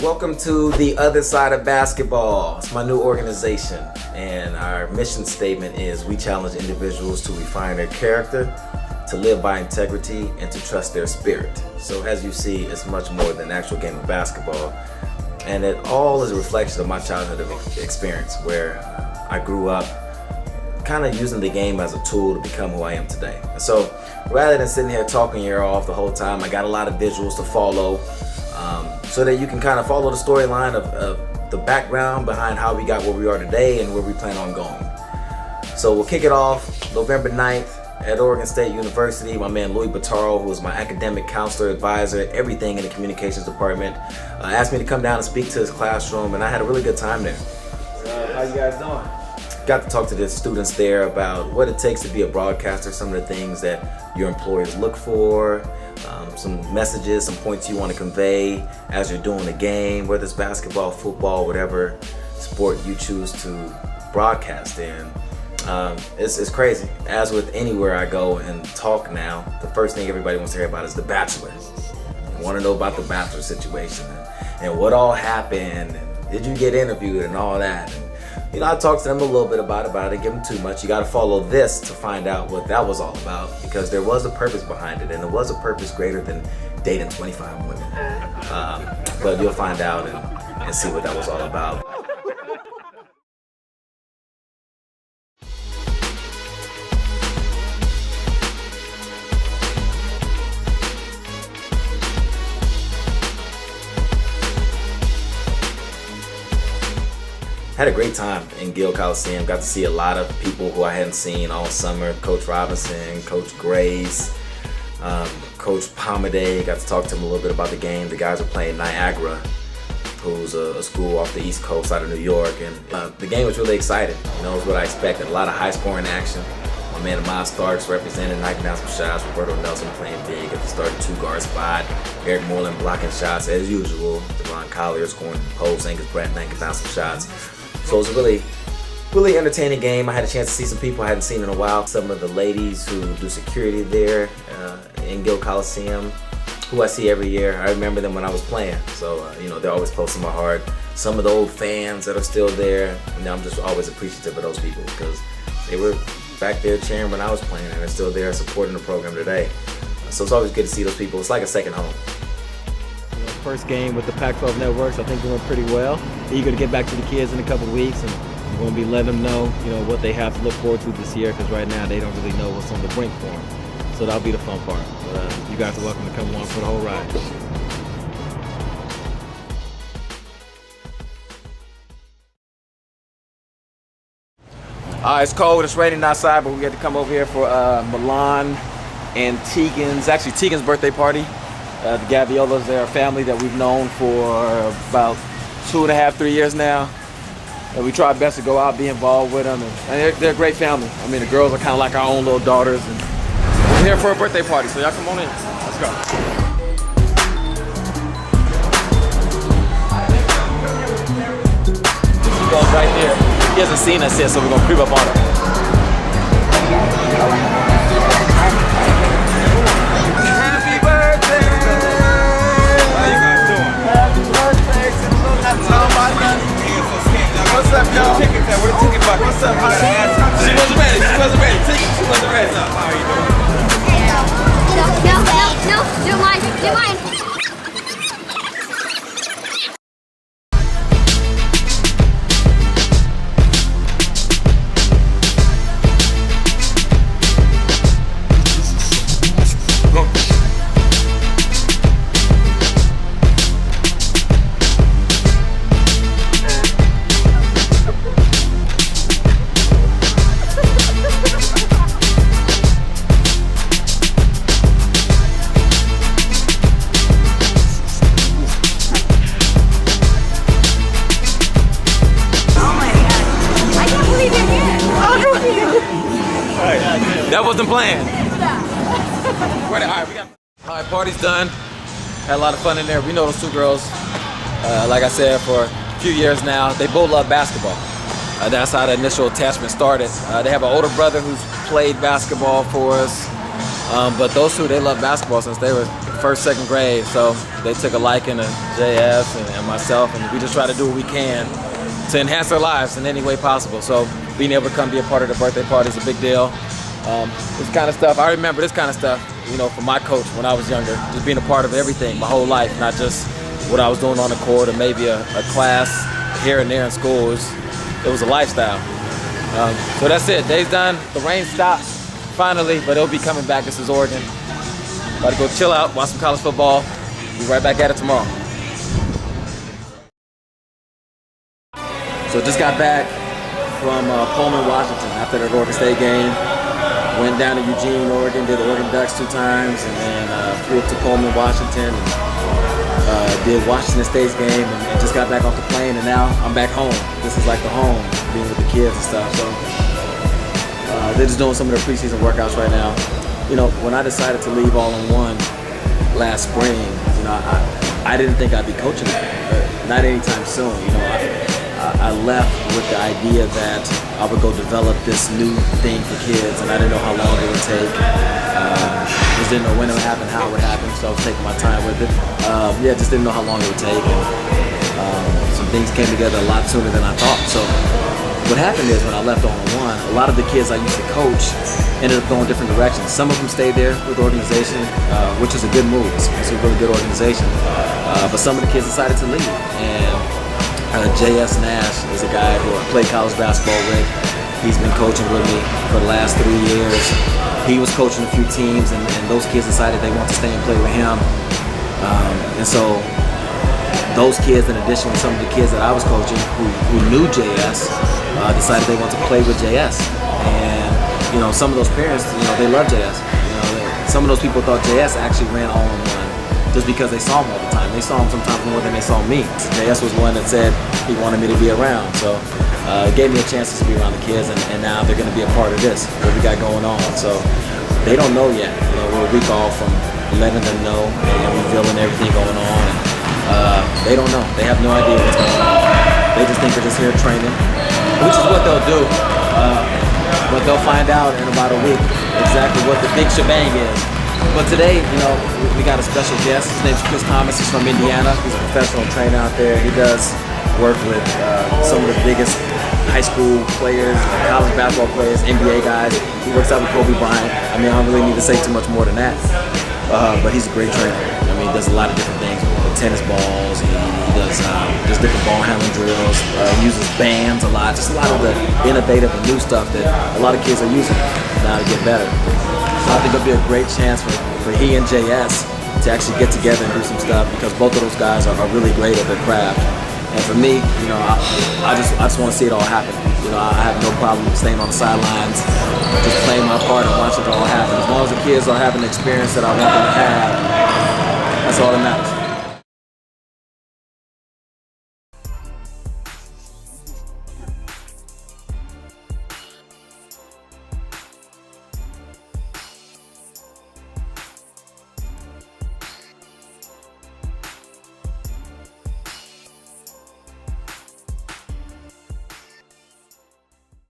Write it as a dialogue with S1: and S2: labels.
S1: Welcome to The Other Side of Basketball. It's my new organization, and our mission statement is we challenge individuals to refine their character, to live by integrity, and to trust their spirit. So as you see, it's much more than an actual game of basketball, and it all is a reflection of my childhood experience where I grew up kind of using the game as a tool to become who I am today. And so rather than sitting here talking your ear off the whole time, I got a lot of visuals to follow so that you can kind of follow the storyline of the background behind how we got where we are today and where we plan on going. So we'll kick it off November 9th at Oregon State University. My man Louis Bataro, who is my academic counselor, advisor, everything in the communications department, asked me to come down and speak to his classroom, and I had a really good time there.
S2: How you guys doing?
S1: Got to talk to the students there about what it takes to be a broadcaster, some of the things that your employers look for, some messages, some points you want to convey as you're doing the game, whether it's basketball, football, whatever sport you choose to broadcast in. It's crazy. As with anywhere I go and talk now, the first thing everybody wants to hear about is The Bachelor. They want to know about the Bachelor situation and what all happened, and did you get interviewed and all that. And, you know, I talked to them a little bit about it, but I didn't give them too much. You got to follow this to find out what that was all about, because there was a purpose behind it, and there was a purpose greater than dating 25 women. But you'll find out and see what that was all about. Had a great time in Gill Coliseum. Got to see a lot of people who I hadn't seen all summer. Coach Robinson, Coach Grace, Coach Palmaday. Got to talk to him a little bit about the game. The guys are playing Niagara, who's a school off the East Coast out of New York. And the game was really exciting. You know, it was what I expected. A lot of high-scoring action. My man Ahmad Starks represented, knocking down some shots. Roberto Nelson playing big at the starting two-guard spot. Eric Moreland blocking shots as usual. Devon Collier scoring in the post. Angus Brett knocking down some shots. So it was a really entertaining game. I had a chance to see some people I hadn't seen in a while. Some of the ladies who do security there in Gill Coliseum, who I see every year. I remember them when I was playing. So, you know, they're always close to my heart. Some of the old fans that are still there, and I'm just always appreciative of those people because they were back there cheering when I was playing, and they're still there supporting the program today. So it's always good to see those people. It's like a second home.
S2: First game with the Pac-12 networks, I think it went pretty well. Eager to get back to the kids in a couple of weeks, and we're going to be letting them know, what they have to look forward to this year, because right now they don't really know what's on the brink for them. So that'll be the fun part. But you guys are welcome to come along for the whole ride. It's cold, it's raining outside, but we had to come over here for Milan and Tegan's birthday party. The Gaviolas, they're a family that we've known for about 2.5, 3 years now. And we try our best to go out, be involved with them. And they're a great family. I mean, the girls are kind of like our own little daughters. And we're here for a birthday party, so y'all come on in. Let's go. She goes right there. He hasn't seen us yet, so we're going to creep up on her.
S3: What's up, y'all? Tickets at where the ticket box? What's up? She wasn't ready. She wasn't ready. How are you doing?
S4: No. Do mine.
S2: That wasn't planned. All right, party's done. Had a lot of fun in there. We know those two girls, like I said, for a few years now. They both love basketball. That's how the initial attachment started. They have an older brother who's played basketball for us. But those two, they love basketball since they were first, second grade, so they took a liking to JS and myself, and we just try to do what we can to enhance their lives in any way possible. So being able to come be a part of the birthday party is a big deal. This kind of stuff, I remember this kind of stuff, from my coach when I was younger, just being a part of everything, my whole life, not just what I was doing on the court or maybe a class here and there in school. It was a lifestyle. So that's it, day's done. The rain stopped finally, but it'll be coming back. This is Oregon. About to go chill out, watch some college football. Be right back at it tomorrow. So just got back from Pullman, Washington after that Oregon State game. Went down to Eugene, Oregon, did the Oregon Ducks 2 times, and then flew up to Pullman, Washington, and did Washington State's game, and just got back off the plane, and now I'm back home. This is like the home, being with the kids and stuff. So they're just doing some of their preseason workouts right now. When I decided to leave All-in-One last spring, I didn't think I'd be coaching it, not anytime soon. I left with the idea that I would go develop this new thing for kids, and I didn't know how long it would take. Just didn't know when it would happen, how it would happen, so I was taking my time with it. Just didn't know how long it would take, and some things came together a lot sooner than I thought. So what happened is when I left All-in-One, a lot of the kids I used to coach ended up going different directions. Some of them stayed there with the organization, which is a good move. It's a really good organization. But some of the kids decided to leave, and J.S. Nash is a guy who I played college basketball with. He's been coaching with me for the last 3 years. He was coaching a few teams, and those kids decided they want to stay and play with him. And so those kids, in addition to some of the kids that I was coaching who knew J.S., decided they want to play with J.S. And some of those parents, they love J.S. Some of those people thought J.S. actually ran All-in-One just because they saw him all the time. They saw him sometimes more than they saw me. J.S. was one that said he wanted me to be around. So it gave me a chance to be around the kids, and now they're going to be a part of this, what we got going on. So they don't know yet. We're a week off from letting them know and revealing everything going on. And, they don't know. They have no idea what's going on. They just think we're just here training, which is what they'll do. But they'll find out in about a week exactly what the big shebang is. But today, we got a special guest. His name's Chris Thomas. He's from Indiana. He's a professional trainer out there. He does work with some of the biggest high school players, college basketball players, NBA guys. He works out with Kobe Bryant. I don't really need to say too much more than that. But he's a great trainer. He does a lot of different things with tennis balls. He does just different ball handling drills. He uses bands a lot. Just a lot of the innovative and new stuff that a lot of kids are using now to get better. So I think it'll be a great chance for he and JS to actually get together and do some stuff, because both of those guys are really great at their craft. And for me, I just want to see it all happen. I have no problem staying on the sidelines, just playing my part and watching it all happen. As long as the kids are having the experience that I want them to have, that's all that matters.